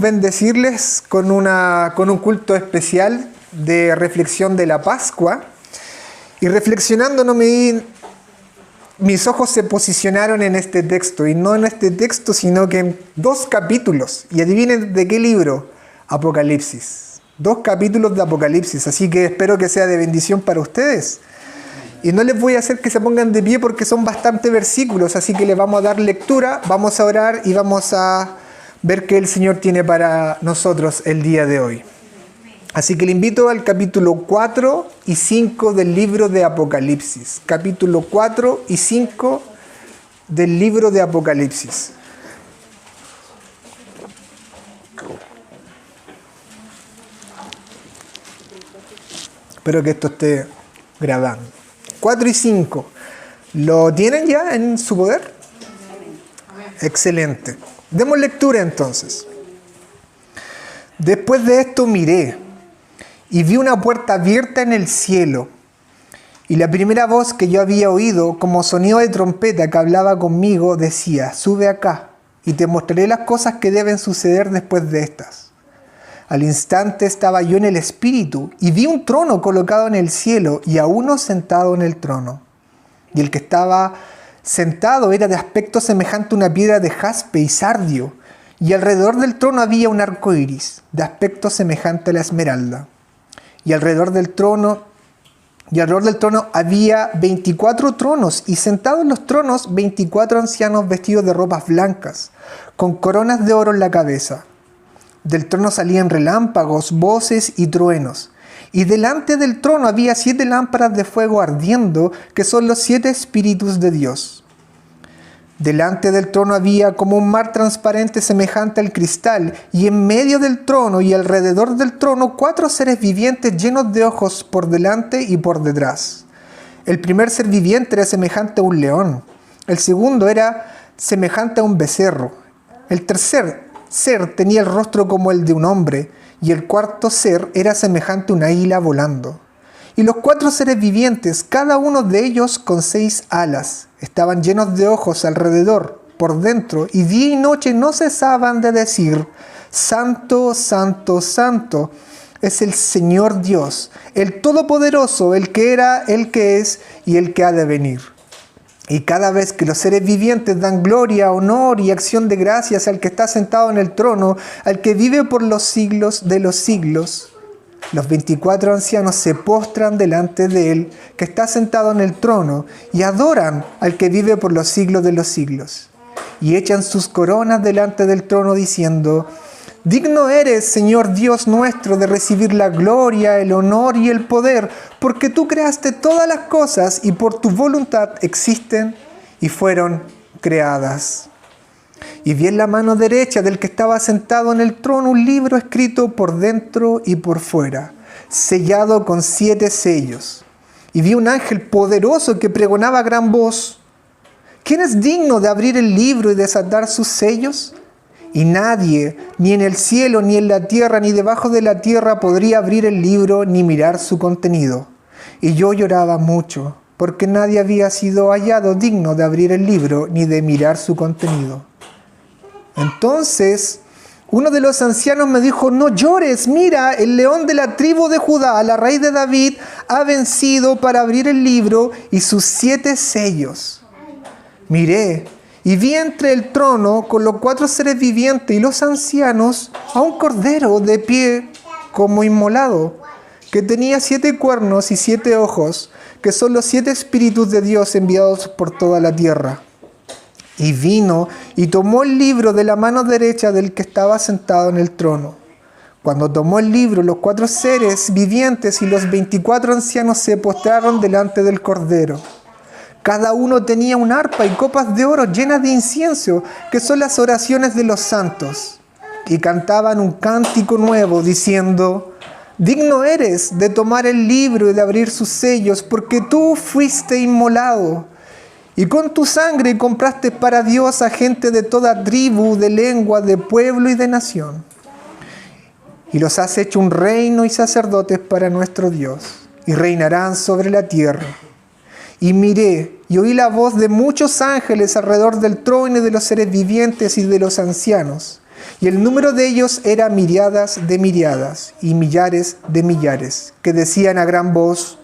bendecirles con un culto especial de reflexión de la Pascua. Y reflexionando mis ojos se posicionaron en este texto, y no en este texto, sino que en 2 capítulos. Y adivinen de qué libro: Apocalipsis. 2 capítulos de Apocalipsis, así que espero que sea de bendición para ustedes. Y no les voy a hacer que se pongan de pie porque son bastantes versículos, así que les vamos a dar lectura, vamos a orar y vamos a ver qué el Señor tiene para nosotros el día de hoy. Así que le invito al capítulo 4 y 5 del libro de Apocalipsis. Capítulo 4 y 5 del libro de Apocalipsis. Espero que esto esté grabando. 4 y 5. ¿Lo tienen ya en su poder? Excelente. Demos lectura entonces. Después de esto miré, y vi una puerta abierta en el cielo, y la primera voz que yo había oído, como sonido de trompeta que hablaba conmigo, decía: sube acá, y te mostraré las cosas que deben suceder después de estas. Al instante estaba yo en el Espíritu, y vi un trono colocado en el cielo, y a uno sentado en el trono. Y el que estaba sentado era de aspecto semejante a una piedra de jaspe y sardio, y alrededor del trono había un arco iris, de aspecto semejante a la esmeralda. Y alrededor del trono había 24 tronos, y sentados en los tronos 24 ancianos vestidos de ropas blancas, con coronas de oro en la cabeza. Del trono salían relámpagos, voces y truenos. Y delante del trono había 7 lámparas de fuego ardiendo, que son los 7 espíritus de Dios. Delante del trono había como un mar transparente semejante al cristal, y en medio del trono y alrededor del trono 4 seres vivientes llenos de ojos por delante y por detrás. El primer ser viviente era semejante a un león, el segundo era semejante a un becerro, el tercer ser tenía el rostro como el de un hombre, y el cuarto ser era semejante a una águila volando. Y los 4 seres vivientes, cada uno de ellos con 6 alas, estaban llenos de ojos alrededor, por dentro, y día y noche no cesaban de decir: Santo, Santo, Santo es el Señor Dios, el Todopoderoso, el que era, el que es y el que ha de venir. Y cada vez que los seres vivientes dan gloria, honor y acción de gracias al que está sentado en el trono, al que vive por los siglos de los siglos, los 24 ancianos se postran delante de él, que está sentado en el trono, y adoran al que vive por los siglos de los siglos. Y echan sus coronas delante del trono diciendo: digno eres, Señor Dios nuestro, de recibir la gloria, el honor y el poder, porque tú creaste todas las cosas y por tu voluntad existen y fueron creadas. Y vi en la mano derecha del que estaba sentado en el trono un libro escrito por dentro y por fuera, sellado con 7 sellos. Y vi un ángel poderoso que pregonaba a gran voz: ¿quién es digno de abrir el libro y desatar sus sellos? Y nadie, ni en el cielo, ni en la tierra, ni debajo de la tierra, podría abrir el libro ni mirar su contenido. Y yo lloraba mucho, porque nadie había sido hallado digno de abrir el libro ni de mirar su contenido. Entonces uno de los ancianos me dijo: no llores, mira, el león de la tribu de Judá, la raíz de David, ha vencido para abrir el libro y sus 7 sellos. Miré, y vi entre el trono con los 4 seres vivientes y los ancianos a un cordero de pie como inmolado, que tenía 7 cuernos y 7 ojos, que son los 7 espíritus de Dios enviados por toda la tierra. Y vino y tomó el libro de la mano derecha del que estaba sentado en el trono. Cuando tomó el libro, los 4 seres vivientes y los 24 ancianos se postraron delante del cordero. Cada uno tenía un arpa y copas de oro llenas de incienso, que son las oraciones de los santos. Y cantaban un cántico nuevo, diciendo: digno eres de tomar el libro y de abrir sus sellos, porque tú fuiste inmolado. Y con tu sangre compraste para Dios a gente de toda tribu, de lengua, de pueblo y de nación. Y los has hecho un reino y sacerdotes para nuestro Dios, y reinarán sobre la tierra. Y miré y oí la voz de muchos ángeles alrededor del trono y de los seres vivientes y de los ancianos. Y el número de ellos era miriadas de miriadas y millares de millares, que decían a gran voz: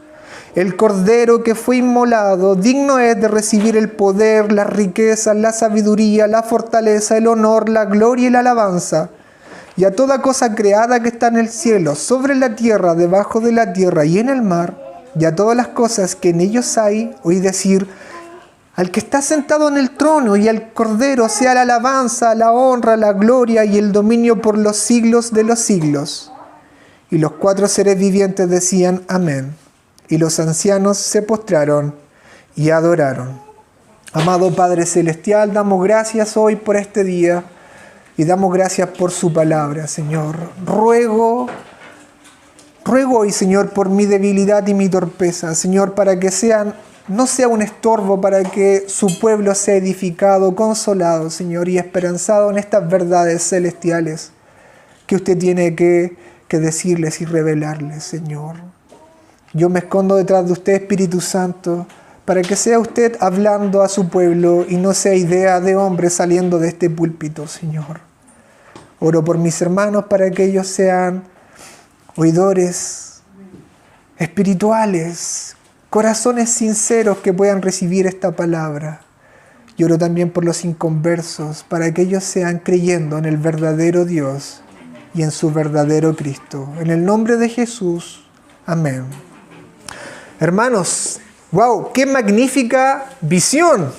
el Cordero que fue inmolado, digno es de recibir el poder, las riquezas, la sabiduría, la fortaleza, el honor, la gloria y la alabanza. Y a toda cosa creada que está en el cielo, sobre la tierra, debajo de la tierra y en el mar, y a todas las cosas que en ellos hay, oí decir: al que está sentado en el trono y al Cordero sea la alabanza, la honra, la gloria y el dominio por los siglos de los siglos. Y los 4 seres vivientes decían: amén. Y los ancianos se postraron y adoraron. Amado Padre Celestial, damos gracias hoy por este día y damos gracias por su palabra, Señor. Ruego hoy, Señor, por mi debilidad y mi torpeza, Señor, para que no sea un estorbo, para que su pueblo sea edificado, consolado, Señor, y esperanzado en estas verdades celestiales que usted tiene que decirles y revelarles, Señor. Yo me escondo detrás de usted, Espíritu Santo, para que sea usted hablando a su pueblo y no sea idea de hombre saliendo de este púlpito, Señor. Oro por mis hermanos para que ellos sean oidores espirituales, corazones sinceros que puedan recibir esta palabra. Y oro también por los inconversos, para que ellos sean creyendo en el verdadero Dios y en su verdadero Cristo. En el nombre de Jesús, amén. Hermanos, ¡wow! ¡Qué magnífica visión!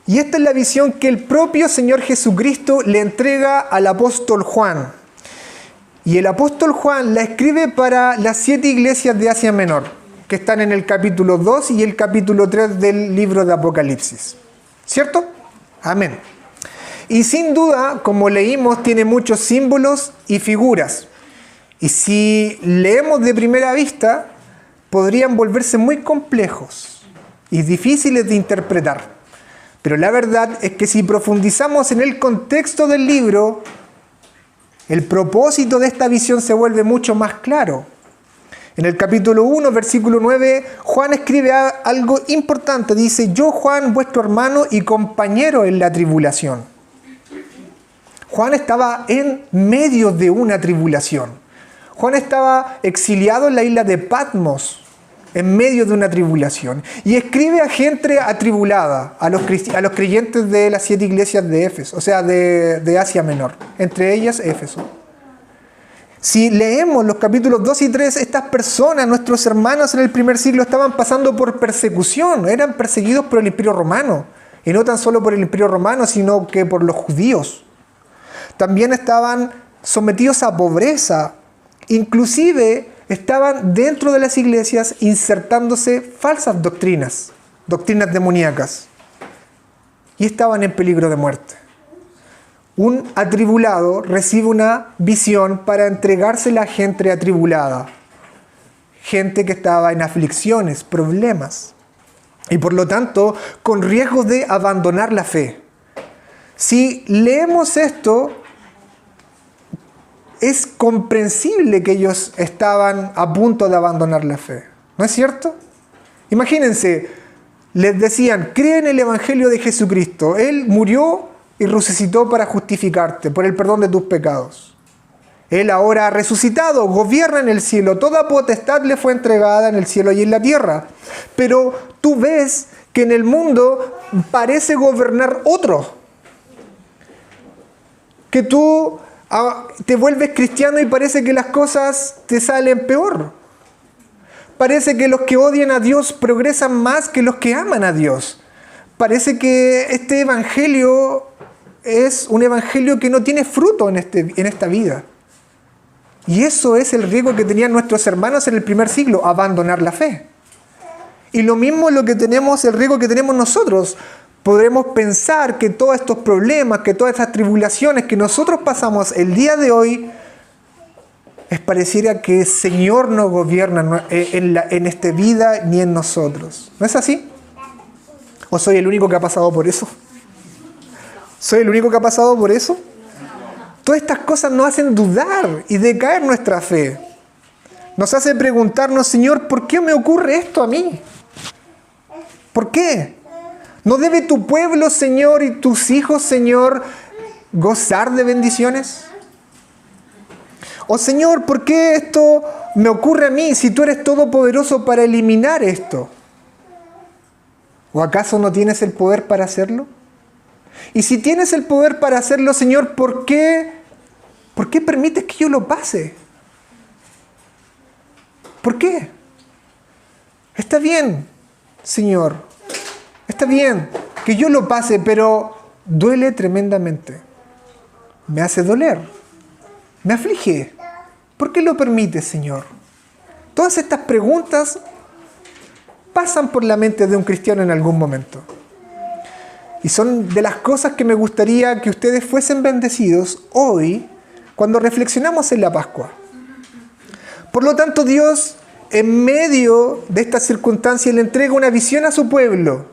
Y esta es la visión que el propio Señor Jesucristo le entrega al apóstol Juan. Y el apóstol Juan la escribe para las 7 iglesias de Asia Menor, que están en el capítulo 2 y el capítulo 3 del libro de Apocalipsis. ¿Cierto? Amén. Y sin duda, como leímos, tiene muchos símbolos y figuras. Y si leemos de primera vista, podrían volverse muy complejos y difíciles de interpretar. Pero la verdad es que si profundizamos en el contexto del libro, el propósito de esta visión se vuelve mucho más claro. En el capítulo 1, versículo 9, Juan escribe algo importante. Dice: yo, Juan, vuestro hermano y compañero en la tribulación. Juan estaba en medio de una tribulación. Juan estaba exiliado en la isla de Patmos, en medio de una tribulación. Y escribe a gente atribulada, a los creyentes de las 7 iglesias de Éfeso, o sea, de Asia Menor, entre ellas Éfeso. Si leemos los capítulos 2 y 3, estas personas, nuestros hermanos en el primer siglo, estaban pasando por persecución, eran perseguidos por el Imperio Romano. Y no tan solo por el Imperio Romano, sino que por los judíos. También estaban sometidos a pobreza. Inclusive estaban dentro de las iglesias insertándose falsas doctrinas demoníacas. Y estaban en peligro de muerte. Un atribulado recibe una visión para entregársela a gente atribulada. Gente que estaba en aflicciones, problemas. Y por lo tanto, con riesgo de abandonar la fe. Si leemos esto, es comprensible que ellos estaban a punto de abandonar la fe. ¿No es cierto? Imagínense, les decían: cree en el Evangelio de Jesucristo. Él murió y resucitó para justificarte, por el perdón de tus pecados. Él ahora ha resucitado, gobierna en el cielo. Toda potestad le fue entregada en el cielo y en la tierra. Pero tú ves que en el mundo parece gobernar otro. Que tú te vuelves cristiano y parece que las cosas te salen peor. Parece que los que odian a Dios progresan más que los que aman a Dios. Parece que este evangelio es un evangelio que no tiene fruto en esta vida. Y eso es el riesgo que tenían nuestros hermanos en el primer siglo: abandonar la fe. Y lo mismo es el riesgo que tenemos nosotros. Podremos pensar que todos estos problemas, que todas estas tribulaciones que nosotros pasamos el día de hoy, pareciera que el Señor no gobierna en esta vida ni en nosotros. ¿No es así? ¿O soy el único que ha pasado por eso? ¿Soy el único que ha pasado por eso? Todas estas cosas nos hacen dudar y decaer nuestra fe. Nos hace preguntarnos: Señor, ¿por qué me ocurre esto a mí? ¿Por qué? ¿No debe tu pueblo, Señor, y tus hijos, Señor, gozar de bendiciones? Oh Señor, ¿por qué esto me ocurre a mí si tú eres todopoderoso para eliminar esto? ¿O acaso no tienes el poder para hacerlo? Y si tienes el poder para hacerlo, Señor, ¿por qué permites que yo lo pase? ¿Por qué? Está bien, Señor, está bien que yo lo pase, pero duele tremendamente. Me hace doler, me aflige. ¿Por qué lo permites, Señor? Todas estas preguntas pasan por la mente de un cristiano en algún momento. Y son de las cosas que me gustaría que ustedes fuesen bendecidos hoy cuando reflexionamos en la Pascua. Por lo tanto, Dios, en medio de esta circunstancia, le entrega una visión a su pueblo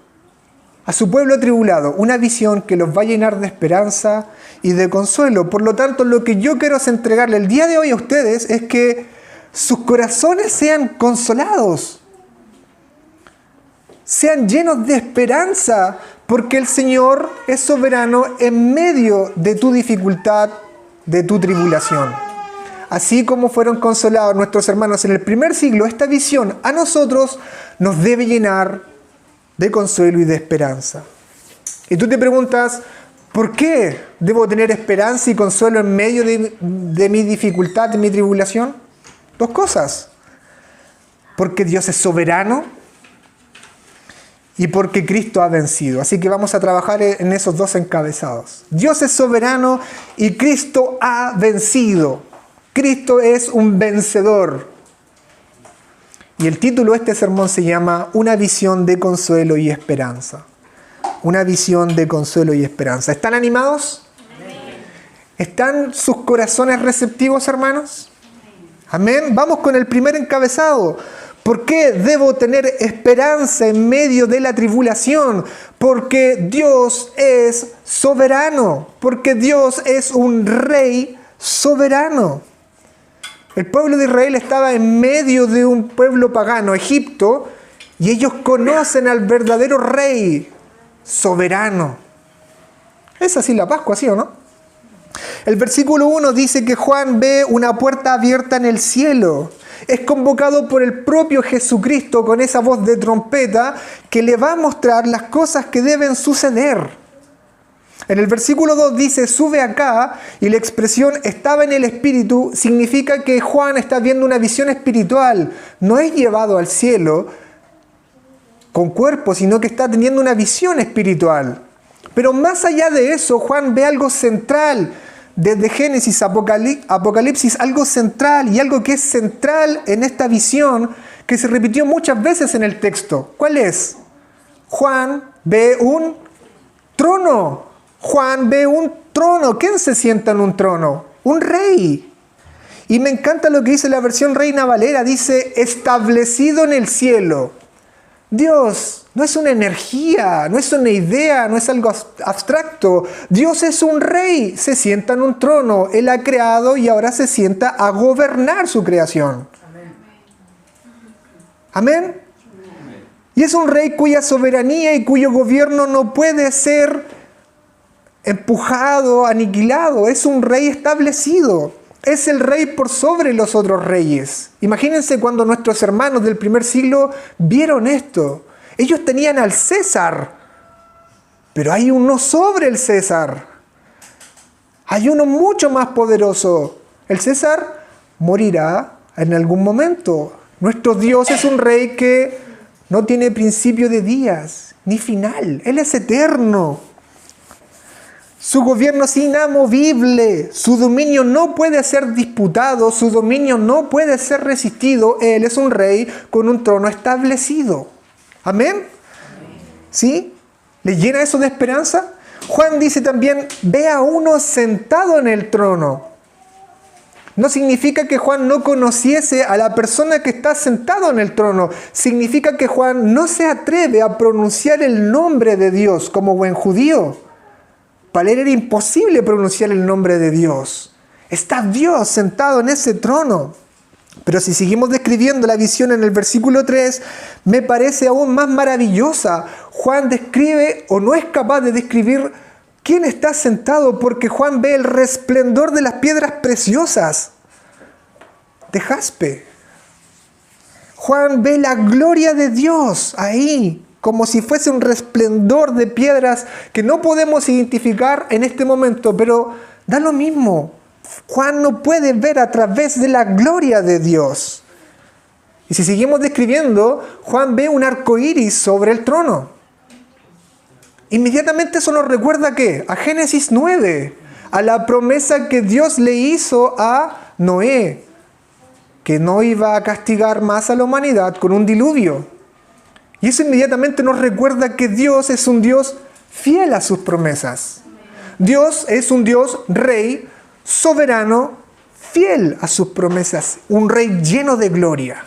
atribulado, una visión que los va a llenar de esperanza y de consuelo. Por lo tanto, lo que yo quiero es entregarle el día de hoy a ustedes es que sus corazones sean consolados, sean llenos de esperanza, porque el Señor es soberano en medio de tu dificultad, de tu tribulación. Así como fueron consolados nuestros hermanos en el primer siglo, esta visión a nosotros nos debe llenar de consuelo y de esperanza. Y tú te preguntas, ¿por qué debo tener esperanza y consuelo en medio de mi dificultad, de mi tribulación? Dos cosas. Porque Dios es soberano y porque Cristo ha vencido. Así que vamos a trabajar en esos dos encabezados. Dios es soberano y Cristo ha vencido. Cristo es un vencedor. Y el título de este sermón se llama Una visión de consuelo y esperanza. Una visión de consuelo y esperanza. ¿Están animados? Amén. ¿Están sus corazones receptivos, hermanos? Amén. Vamos con el primer encabezado. ¿Por qué debo tener esperanza en medio de la tribulación? Porque Dios es soberano. Porque Dios es un rey soberano. El pueblo de Israel estaba en medio de un pueblo pagano, Egipto, y ellos conocen al verdadero rey soberano. Es así la Pascua, ¿sí o no? El versículo 1 dice que Juan ve una puerta abierta en el cielo. Es convocado por el propio Jesucristo con esa voz de trompeta que le va a mostrar las cosas que deben suceder. En el versículo 2 dice, sube acá, y la expresión estaba en el Espíritu significa que Juan está viendo una visión espiritual. No es llevado al cielo con cuerpo, sino que está teniendo una visión espiritual. Pero más allá de eso, Juan ve algo central. Desde Génesis a Apocalipsis, algo central y algo que es central en esta visión que se repitió muchas veces en el texto. ¿Cuál es? Juan ve un trono. Juan ve un trono. ¿Quién se sienta en un trono? Un rey. Y me encanta lo que dice la versión Reina Valera. Dice, establecido en el cielo. Dios no es una energía, no es una idea, no es algo abstracto. Dios es un rey, se sienta en un trono. Él ha creado y ahora se sienta a gobernar su creación. Amén. Y es un rey cuya soberanía y cuyo gobierno no puede ser empujado, aniquilado. Es un rey establecido. Es el rey por sobre los otros reyes. Imagínense cuando nuestros hermanos del primer siglo vieron esto. Ellos tenían al César, pero hay uno sobre el César. Hay uno mucho más poderoso. El César morirá en algún momento. Nuestro Dios es un rey que no tiene principio de días, ni final. Él es eterno. Su gobierno es inamovible, su dominio no puede ser disputado, su dominio no puede ser resistido. Él es un rey con un trono establecido. ¿Amén? ¿Sí? ¿Le llena eso de esperanza? Juan dice también, ve a uno sentado en el trono. No significa que Juan no conociese a la persona que está sentado en el trono. Significa que Juan no se atreve a pronunciar el nombre de Dios como buen judío. Para él era imposible pronunciar el nombre de Dios. Está Dios sentado en ese trono. Pero si seguimos describiendo la visión en el versículo 3, me parece aún más maravillosa. Juan describe o no es capaz de describir ¿Quién está sentado? Porque Juan ve el resplandor de las piedras preciosas de jaspe. Juan ve la gloria de Dios ahí, como si fuese un resplandor de piedras que no podemos identificar en este momento, pero da lo mismo. Juan no puede ver a través de la gloria de Dios. Y si seguimos describiendo, Juan ve un arco iris sobre el trono. Inmediatamente eso nos recuerda ¿a qué? A Génesis 9, a la promesa que Dios le hizo a Noé, que no iba a castigar más a la humanidad con un diluvio. Y eso inmediatamente nos recuerda que Dios es un Dios fiel a sus promesas. Dios es un Dios rey, soberano, fiel a sus promesas, un rey lleno de gloria.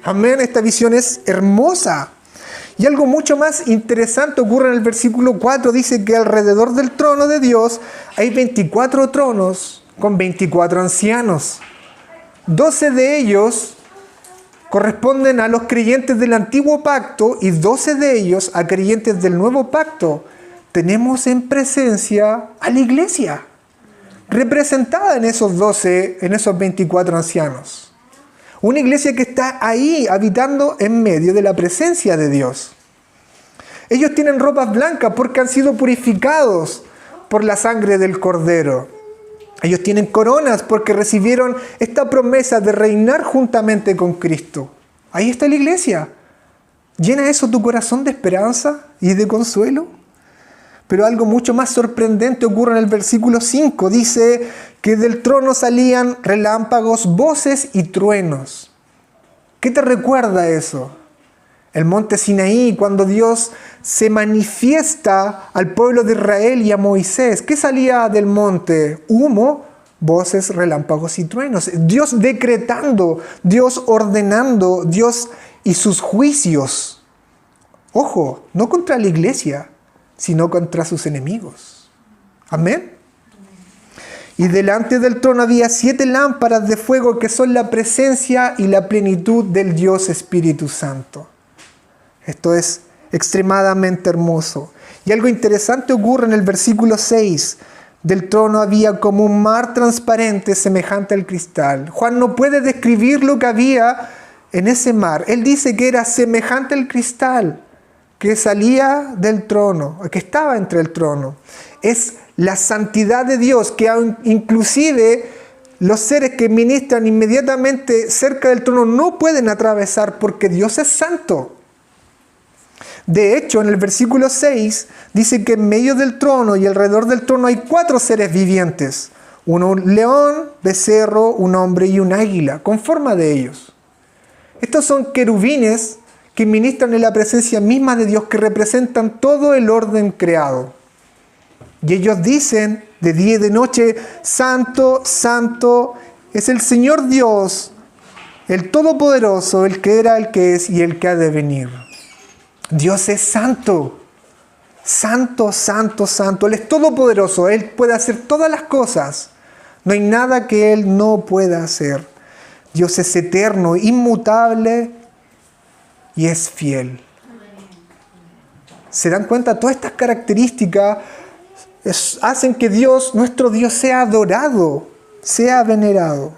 Amén, esta visión es hermosa. Y algo mucho más interesante ocurre en el versículo 4. Dice que alrededor del trono de Dios hay 24 tronos con 24 ancianos. 12 de ellos corresponden a los creyentes del antiguo pacto y 12 de ellos a creyentes del nuevo pacto. Tenemos en presencia a la iglesia, representada en esos 12, en esos 24 ancianos. Una iglesia que está ahí, habitando en medio de la presencia de Dios. Ellos tienen ropas blancas porque han sido purificados por la sangre del Cordero. Ellos tienen coronas porque recibieron esta promesa de reinar juntamente con Cristo. Ahí está la iglesia. ¿Llena eso tu corazón de esperanza y de consuelo? Pero algo mucho más sorprendente ocurre en el versículo 5. Dice que del trono salían relámpagos, voces y truenos. ¿Qué te recuerda eso? El monte Sinaí, cuando Dios se manifiesta al pueblo de Israel y a Moisés. ¿Qué salía del monte? Humo, voces, relámpagos y truenos. Dios decretando, Dios ordenando, Dios y sus juicios. Ojo, no contra la iglesia, sino contra sus enemigos. Amén. Y delante del trono había 7 lámparas de fuego que son la presencia y la plenitud del Dios Espíritu Santo. Esto es extremadamente hermoso. Y algo interesante ocurre en el versículo 6. Del trono había como un mar transparente semejante al cristal. Juan no puede describir lo que había en ese mar. Él dice que era semejante al cristal que salía del trono, que estaba entre el trono. Es la santidad de Dios que inclusive los seres que ministran inmediatamente cerca del trono no pueden atravesar porque Dios es santo. De hecho, en el versículo 6 dice que en medio del trono y alrededor del trono hay 4 seres vivientes. Un león, becerro, un hombre y un águila, con forma de ellos. Estos son querubines que ministran en la presencia misma de Dios, que representan todo el orden creado. Y ellos dicen de día y de noche: Santo, Santo es el Señor Dios, el Todopoderoso, el que era, el que es y el que ha de venir. Dios es santo, santo, santo, santo. Él es todopoderoso, Él puede hacer todas las cosas. No hay nada que Él no pueda hacer. Dios es eterno, inmutable y es fiel. ¿Se dan cuenta? Todas estas características hacen que Dios, nuestro Dios, sea adorado, sea venerado.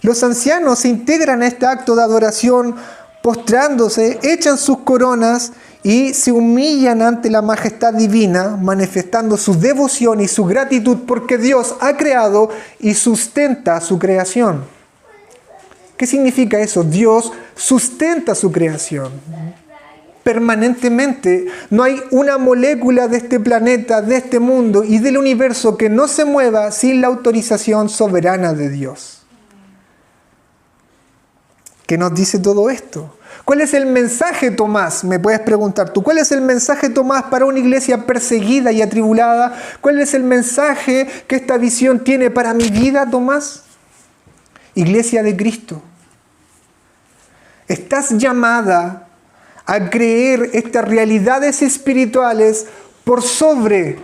Los ancianos se integran a este acto de adoración postrándose, echan sus coronas y se humillan ante la majestad divina, manifestando su devoción y su gratitud porque Dios ha creado y sustenta su creación. ¿Qué significa eso? Dios sustenta su creación permanentemente. No hay una molécula de este planeta, de este mundo y del universo que no se mueva sin la autorización soberana de Dios. ¿Qué nos dice todo esto? ¿Cuál es el mensaje, Tomás? Me puedes preguntar tú. ¿Cuál es el mensaje, Tomás, para una iglesia perseguida y atribulada? ¿Cuál es el mensaje que esta visión tiene para mi vida, Tomás? Iglesia de Cristo, estás llamada a creer estas realidades espirituales por sobre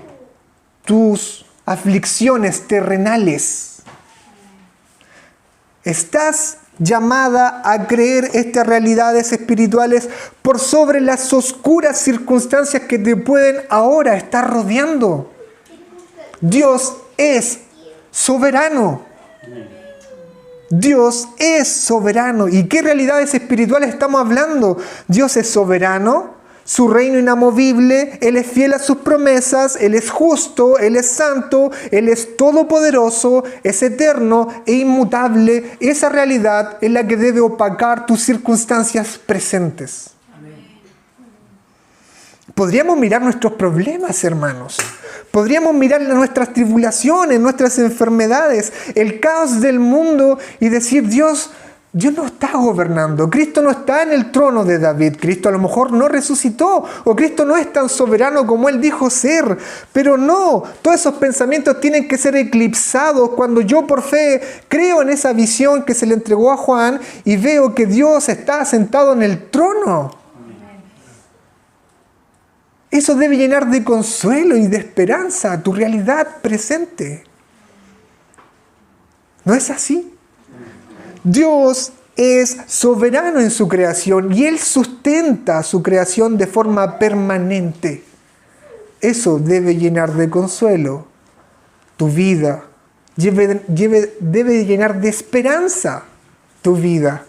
tus aflicciones terrenales. Estás llamada a creer estas realidades espirituales por sobre las oscuras circunstancias que te pueden ahora estar rodeando. Dios es soberano. Dios es soberano. ¿Y qué realidades espirituales estamos hablando? Dios es soberano, su reino inamovible, Él es fiel a sus promesas, Él es justo, Él es santo, Él es todopoderoso, es eterno e inmutable. Esa realidad es la que debe opacar tus circunstancias presentes. Podríamos mirar nuestros problemas, hermanos. Podríamos mirar nuestras tribulaciones, nuestras enfermedades, el caos del mundo y decir, Dios no está gobernando. Cristo no está en el trono de David. Cristo a lo mejor no resucitó. O Cristo no es tan soberano como Él dijo ser. Pero no, todos esos pensamientos tienen que ser eclipsados cuando yo por fe creo en esa visión que se le entregó a Juan y veo que Dios está sentado en el trono. Eso debe llenar de consuelo y de esperanza tu realidad presente. ¿No es así? Dios es soberano en su creación y Él sustenta su creación de forma permanente. Eso debe llenar de consuelo tu vida. Debe llenar de esperanza tu vida.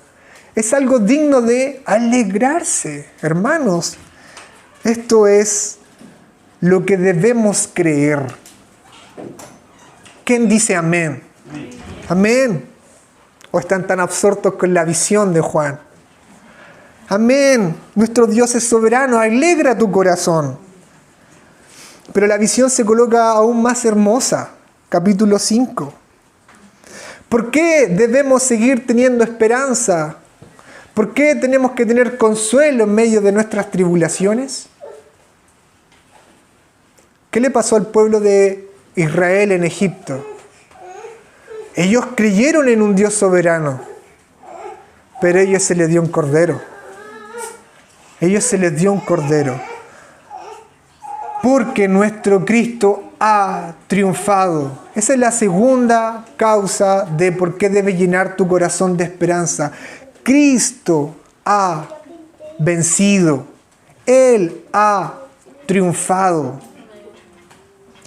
Es algo digno de alegrarse, hermanos. Esto es lo que debemos creer. ¿Quién dice amén? Amén. ¿O están tan absortos con la visión de Juan? Amén. Nuestro Dios es soberano. Alegra tu corazón. Pero la visión se coloca aún más hermosa. Capítulo 5. ¿Por qué debemos seguir teniendo esperanza? ¿Por qué tenemos que tener consuelo en medio de nuestras tribulaciones? ¿Qué le pasó al pueblo de Israel en Egipto? Ellos creyeron en un Dios soberano, pero a ellos se les dio un cordero. Ellos se les dio un cordero. Porque nuestro Cristo ha triunfado. Esa es la segunda causa de por qué debe llenar tu corazón de esperanza. Cristo ha vencido. Él ha triunfado.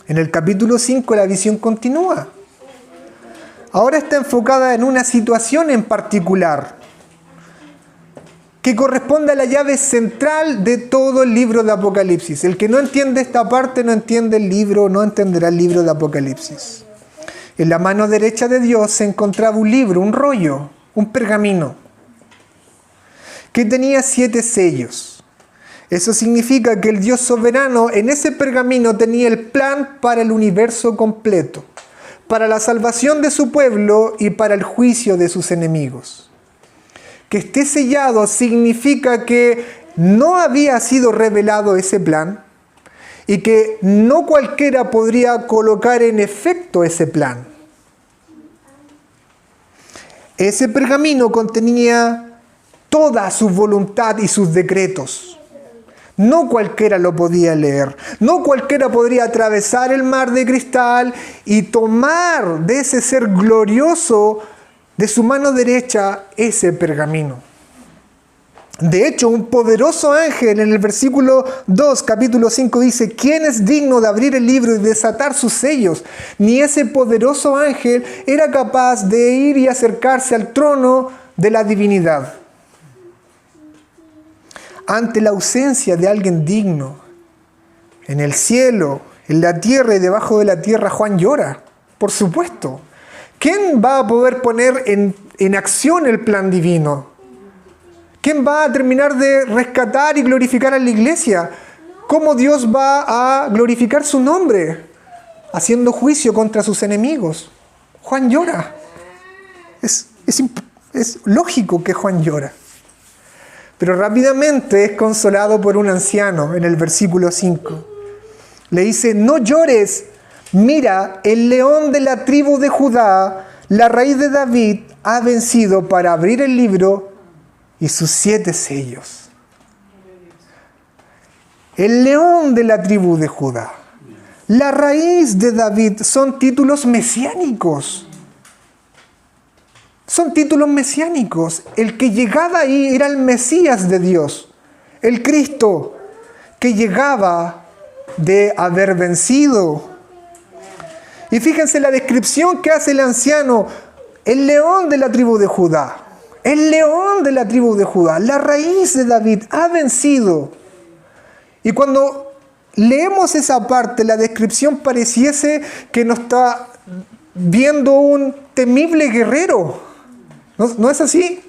En el capítulo 5 la visión continúa. Ahora está enfocada en una situación en particular que corresponde a la llave central de todo el libro de Apocalipsis. El que no entiende esta parte no entiende el libro, no entenderá el libro de Apocalipsis. En la mano derecha de Dios se encontraba un libro, un rollo, un pergamino, que tenía 7 sellos. Eso significa que el Dios soberano en ese pergamino tenía el plan para el universo completo, para la salvación de su pueblo y para el juicio de sus enemigos. Que esté sellado significa que no había sido revelado ese plan y que no cualquiera podría colocar en efecto ese plan. Ese pergamino contenía toda su voluntad y sus decretos. No cualquiera lo podía leer. No cualquiera podría atravesar el mar de cristal y tomar de ese ser glorioso de su mano derecha ese pergamino. De hecho, un poderoso ángel en el versículo 2, capítulo 5 dice: ¿quién es digno de abrir el libro y desatar sus sellos? Ni ese poderoso ángel era capaz de ir y acercarse al trono de la divinidad. Ante la ausencia de alguien digno, en el cielo, en la tierra y debajo de la tierra, Juan llora, por supuesto. ¿Quién va a poder poner en acción el plan divino? ¿Quién va a terminar de rescatar y glorificar a la iglesia? ¿Cómo Dios va a glorificar su nombre? Haciendo juicio contra sus enemigos. Juan llora. Es lógico que Juan llora. Pero rápidamente es consolado por un anciano en el versículo 5. Le dice: no llores, mira, el león de la tribu de Judá, la raíz de David, ha vencido para abrir el libro y sus 7 sellos. El león de la tribu de Judá, la raíz de David, son títulos mesiánicos. Son títulos mesiánicos. El que llegaba ahí era el Mesías de Dios, el Cristo, que llegaba de haber vencido. Y fíjense la descripción que hace el anciano, el león de la tribu de Judá. El león de la tribu de Judá, la raíz de David, ha vencido. Y cuando leemos esa parte, la descripción pareciese que nos está viendo un temible guerrero. ¿No es así?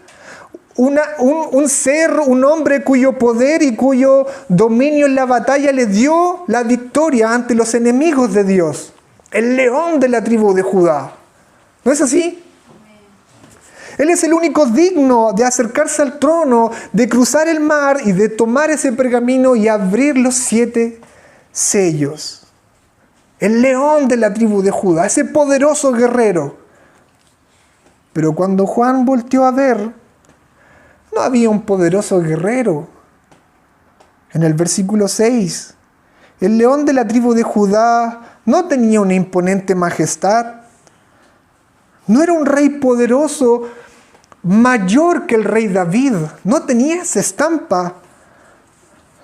Un ser, un hombre cuyo poder y cuyo dominio en la batalla le dio la victoria ante los enemigos de Dios. El león de la tribu de Judá. ¿No es así? Él es el único digno de acercarse al trono, de cruzar el mar y de tomar ese pergamino y abrir los 7 sellos. El león de la tribu de Judá, ese poderoso guerrero. Pero cuando Juan volteó a ver, no había un poderoso guerrero. En el versículo 6, el león de la tribu de Judá no tenía una imponente majestad. No era un rey poderoso mayor que el rey David. No tenía esa estampa.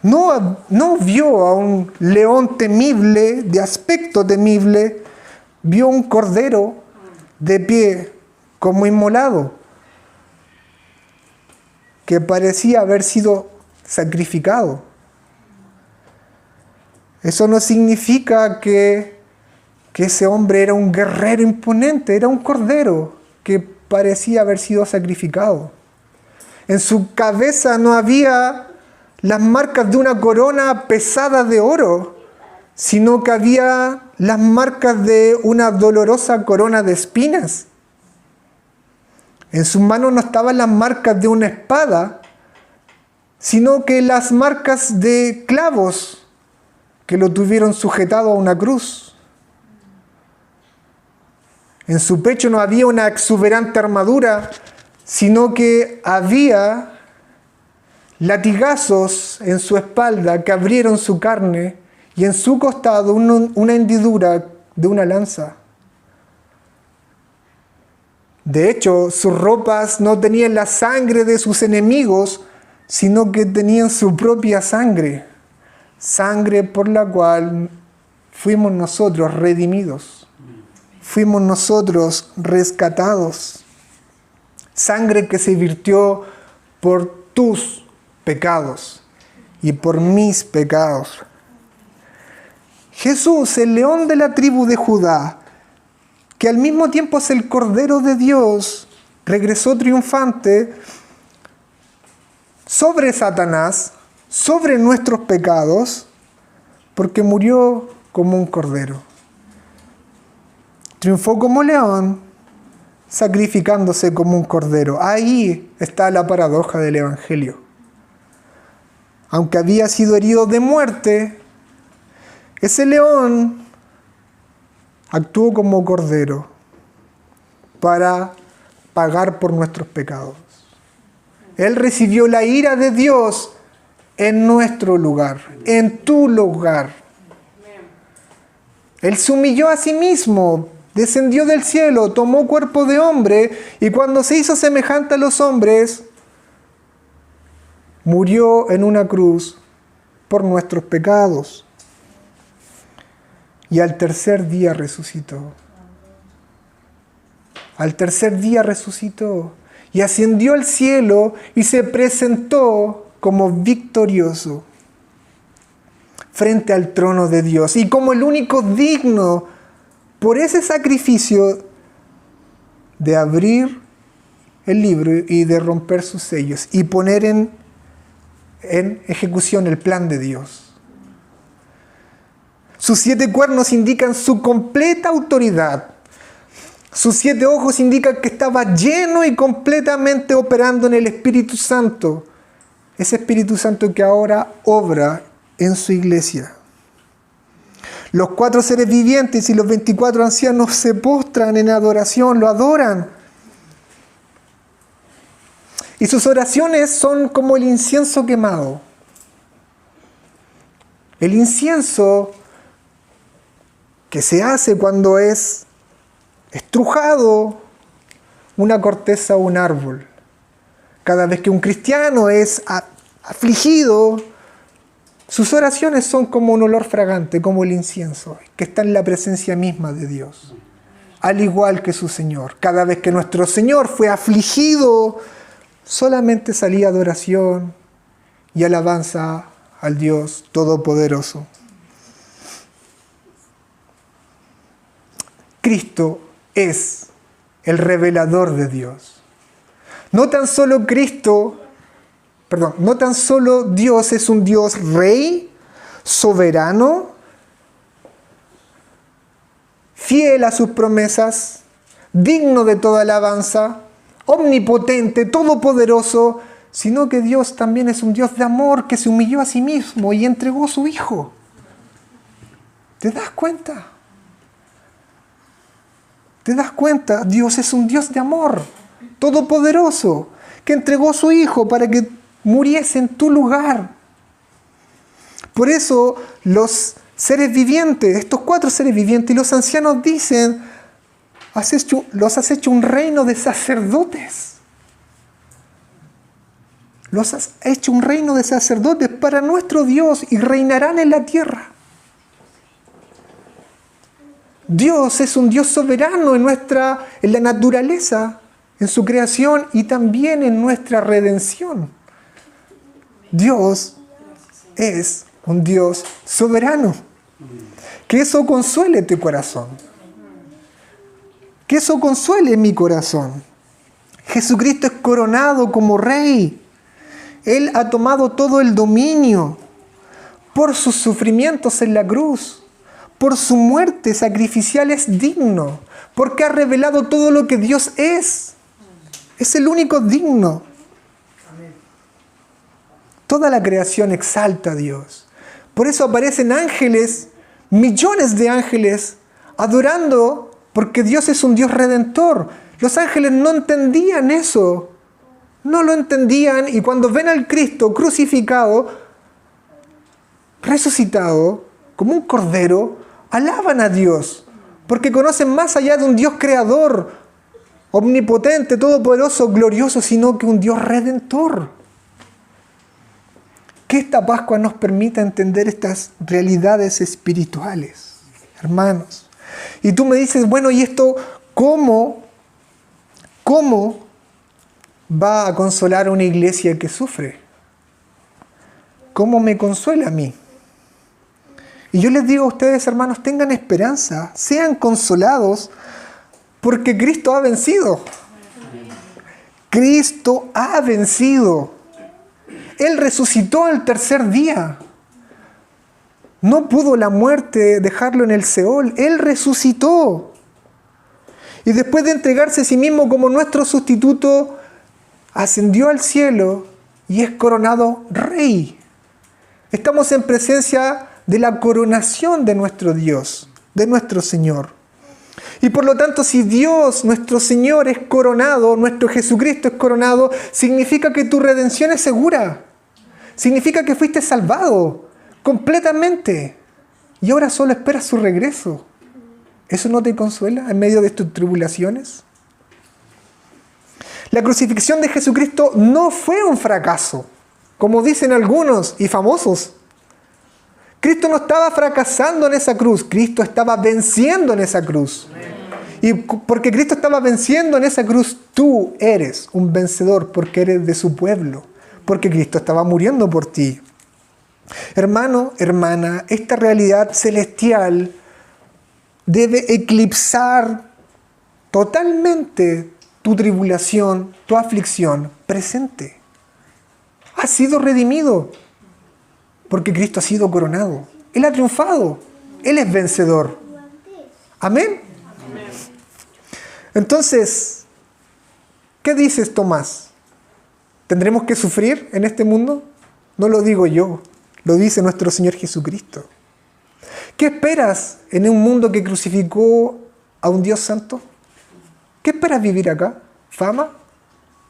No vio a un león temible, de aspecto temible. Vio un cordero de pie como inmolado, que parecía haber sido sacrificado. Eso no significa que ese hombre era un guerrero imponente, era un cordero que parecía haber sido sacrificado. En su cabeza no había las marcas de una corona pesada de oro, sino que había las marcas de una dolorosa corona de espinas. En sus manos no estaban las marcas de una espada, sino que las marcas de clavos que lo tuvieron sujetado a una cruz. En su pecho no había una exuberante armadura, sino que había latigazos en su espalda que abrieron su carne y en su costado una hendidura de una lanza. De hecho, sus ropas no tenían la sangre de sus enemigos, sino que tenían su propia sangre. Sangre por la cual fuimos nosotros redimidos. Fuimos nosotros rescatados. Sangre que se virtió por tus pecados y por mis pecados. Jesús, el león de la tribu de Judá, que al mismo tiempo es el Cordero de Dios, regresó triunfante sobre Satanás, sobre nuestros pecados, porque murió como un cordero. Triunfó como león, sacrificándose como un cordero. Ahí está la paradoja del Evangelio. Aunque había sido herido de muerte, ese león actuó como cordero para pagar por nuestros pecados. Él recibió la ira de Dios en nuestro lugar, en tu lugar. Él se humilló a sí mismo, descendió del cielo, tomó cuerpo de hombre y cuando se hizo semejante a los hombres, murió en una cruz por nuestros pecados. Y al tercer día resucitó. Al tercer día resucitó y ascendió al cielo y se presentó como victorioso frente al trono de Dios y como el único digno por ese sacrificio de abrir el libro y de romper sus sellos y poner en ejecución el plan de Dios. Sus 7 cuernos indican su completa autoridad. Sus 7 ojos indican que estaba lleno y completamente operando en el Espíritu Santo. Ese Espíritu Santo que ahora obra en su iglesia. Los 4 seres vivientes y los 24 ancianos se postran en adoración, lo adoran. Y sus oraciones son como el incienso quemado. El incienso que se hace cuando es estrujado una corteza o un árbol. Cada vez que un cristiano es afligido, Sus oraciones son como un olor fragante, como el incienso, que está en la presencia misma de Dios. Al igual que su Señor. Cada vez que nuestro Señor fue afligido, solamente salía adoración y alabanza al Dios Todopoderoso. Cristo es el revelador de Dios. No tan solo Dios es un Dios rey, soberano, fiel a sus promesas, digno de toda alabanza, omnipotente, todopoderoso, sino que Dios también es un Dios de amor que se humilló a sí mismo y entregó a su Hijo. ¿Te das cuenta? ¿Te das cuenta? Dios es un Dios de amor, todopoderoso, que entregó a su Hijo para que muriese en tu lugar. Por eso los seres vivientes, estos 4 seres vivientes, y los ancianos dicen, los has hecho un reino de sacerdotes. Los has hecho un reino de sacerdotes para nuestro Dios y reinarán en la tierra. Dios es un Dios soberano en la naturaleza, en su creación y también en nuestra redención. Dios es un Dios soberano. Que eso consuele tu corazón. Que eso consuele mi corazón. Jesucristo es coronado como Rey. Él ha tomado todo el dominio por sus sufrimientos en la cruz, por su muerte sacrificial es digno, porque ha revelado todo lo que Dios es. Es el único digno. Toda la creación exalta a Dios. Por eso aparecen ángeles, millones de ángeles, adorando, porque Dios es un Dios redentor. Los ángeles no entendían eso. No lo entendían y cuando ven al Cristo crucificado, resucitado, como un cordero, alaban a Dios, porque conocen más allá de un Dios creador, omnipotente, todopoderoso, glorioso, sino que un Dios redentor. Que esta Pascua nos permita entender estas realidades espirituales, hermanos. Y tú me dices, bueno, ¿y esto cómo va a consolar a una iglesia que sufre? ¿Cómo me consuela a mí? Y yo les digo a ustedes, hermanos, tengan esperanza, sean consolados, porque Cristo ha vencido. Cristo ha vencido. Él resucitó al tercer día. No pudo la muerte dejarlo en el Seol. Él resucitó. Y después de entregarse a sí mismo como nuestro sustituto, ascendió al cielo y es coronado Rey. Estamos en presencia de la coronación de nuestro Dios, de nuestro Señor. Y por lo tanto, si Dios, nuestro Señor, es coronado, nuestro Jesucristo es coronado, significa que tu redención es segura. Significa que fuiste salvado completamente. Y ahora solo esperas su regreso. ¿Eso no te consuela en medio de tus tribulaciones? La crucifixión de Jesucristo no fue un fracaso, como dicen algunos y famosos. Cristo no estaba fracasando en esa cruz, Cristo estaba venciendo en esa cruz. Y porque Cristo estaba venciendo en esa cruz, tú eres un vencedor porque eres de su pueblo, porque Cristo estaba muriendo por ti. Hermano, hermana, esta realidad celestial debe eclipsar totalmente tu tribulación, tu aflicción presente. Has sido redimido porque Cristo ha sido coronado. Él ha triunfado. Él es vencedor. ¿Amén? Entonces, ¿qué dices, Tomás? ¿Tendremos que sufrir en este mundo? No lo digo yo, lo dice nuestro Señor Jesucristo. ¿Qué esperas en un mundo que crucificó a un Dios santo? ¿Qué esperas vivir acá? ¿Fama?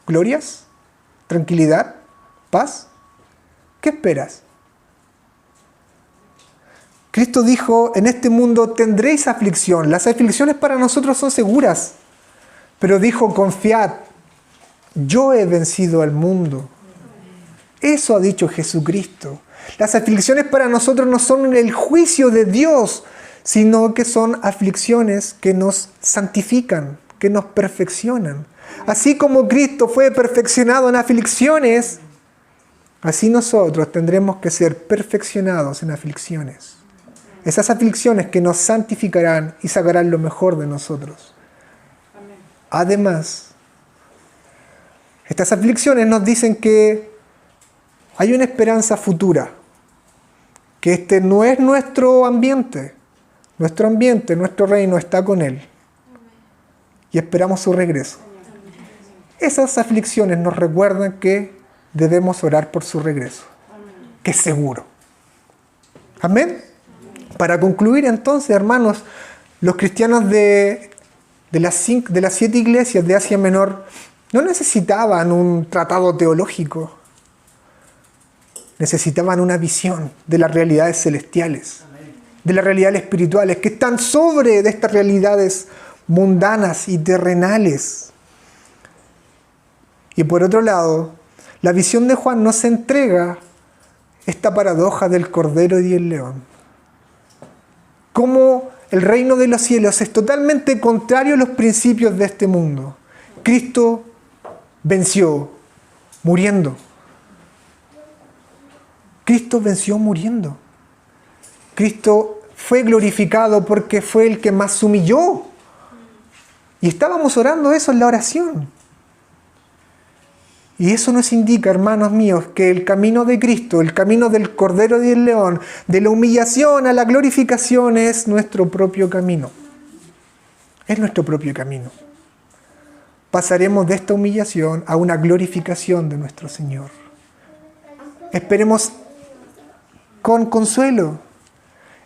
¿Glorias? ¿Tranquilidad? ¿Paz? ¿Qué esperas? Cristo dijo, en este mundo tendréis aflicción. Las aflicciones para nosotros son seguras. Pero dijo, confiad, yo he vencido al mundo. Eso ha dicho Jesucristo. Las aflicciones para nosotros no son el juicio de Dios, sino que son aflicciones que nos santifican, que nos perfeccionan. Así como Cristo fue perfeccionado en aflicciones, así nosotros tendremos que ser perfeccionados en aflicciones. Esas aflicciones que nos santificarán y sacarán lo mejor de nosotros. Además, estas aflicciones nos dicen que hay una esperanza futura, que este no es nuestro ambiente. Nuestro ambiente, nuestro reino está con Él. Y esperamos su regreso. Esas aflicciones nos recuerdan que debemos orar por su regreso, que es seguro. Amén. Para concluir entonces, hermanos, los cristianos de las 7 iglesias de Asia Menor no necesitaban un tratado teológico. Necesitaban una visión de las realidades celestiales, de las realidades espirituales, que están sobre de estas realidades mundanas y terrenales. Y por otro lado, la visión de Juan nos entrega esta paradoja del Cordero y el León. Cómo el reino de los cielos es totalmente contrario a los principios de este mundo. Cristo venció muriendo. Cristo venció muriendo. Cristo fue glorificado porque fue el que más se humilló. Y estábamos orando eso en la oración. Y eso nos indica, hermanos míos, que el camino de Cristo, el camino del Cordero y del León, de la humillación a la glorificación, es nuestro propio camino. Es nuestro propio camino. Pasaremos de esta humillación a una glorificación de nuestro Señor. Esperemos con consuelo.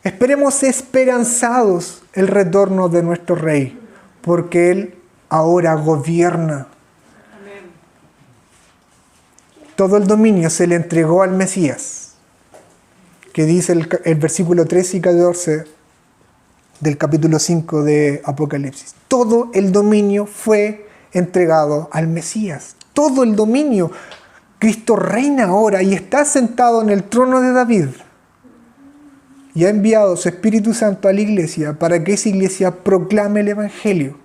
Esperemos esperanzados el retorno de nuestro Rey, porque Él ahora gobierna. Todo el dominio se le entregó al Mesías, que dice el versículo 13 y 14 del capítulo 5 de Apocalipsis. Todo el dominio fue entregado al Mesías. Todo el dominio. Cristo reina ahora y está sentado en el trono de David. Y ha enviado su Espíritu Santo a la iglesia para que esa iglesia proclame el Evangelio.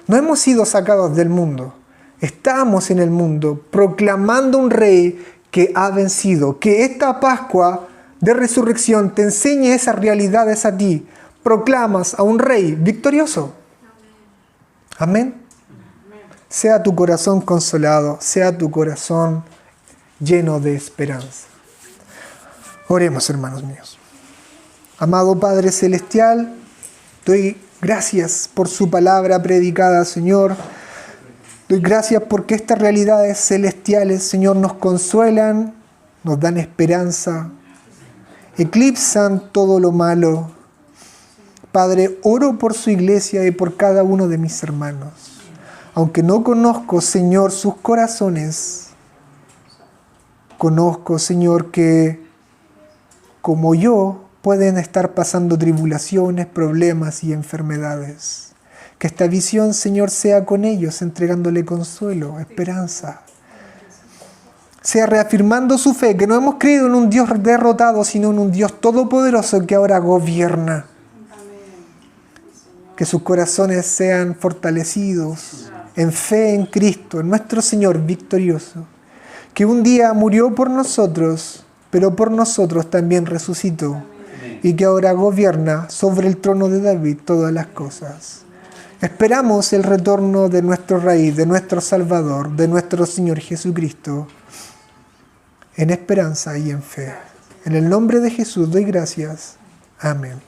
No hemos sido sacados del mundo. Estamos en el mundo proclamando un Rey que ha vencido. Que esta Pascua de resurrección te enseñe esas realidades a ti. Proclamas a un Rey victorioso. Amén. Sea tu corazón consolado, sea tu corazón lleno de esperanza. Oremos, hermanos míos. Amado Padre Celestial, doy gracias por su palabra predicada, Señor. Doy gracias porque estas realidades celestiales, Señor, nos consuelan, nos dan esperanza, eclipsan todo lo malo. Padre, oro por su iglesia y por cada uno de mis hermanos. Aunque no conozco, Señor, sus corazones, conozco, Señor, que como yo pueden estar pasando tribulaciones, problemas y enfermedades. Que esta visión, Señor, sea con ellos, entregándole consuelo, esperanza. Sea reafirmando su fe, que no hemos creído en un Dios derrotado, sino en un Dios todopoderoso que ahora gobierna. Que sus corazones sean fortalecidos en fe en Cristo, en nuestro Señor victorioso, que un día murió por nosotros, pero por nosotros también resucitó, y que ahora gobierna sobre el trono de David todas las cosas. Esperamos el retorno de nuestro Rey, de nuestro Salvador, de nuestro Señor Jesucristo, en esperanza y en fe. En el nombre de Jesús doy gracias. Amén.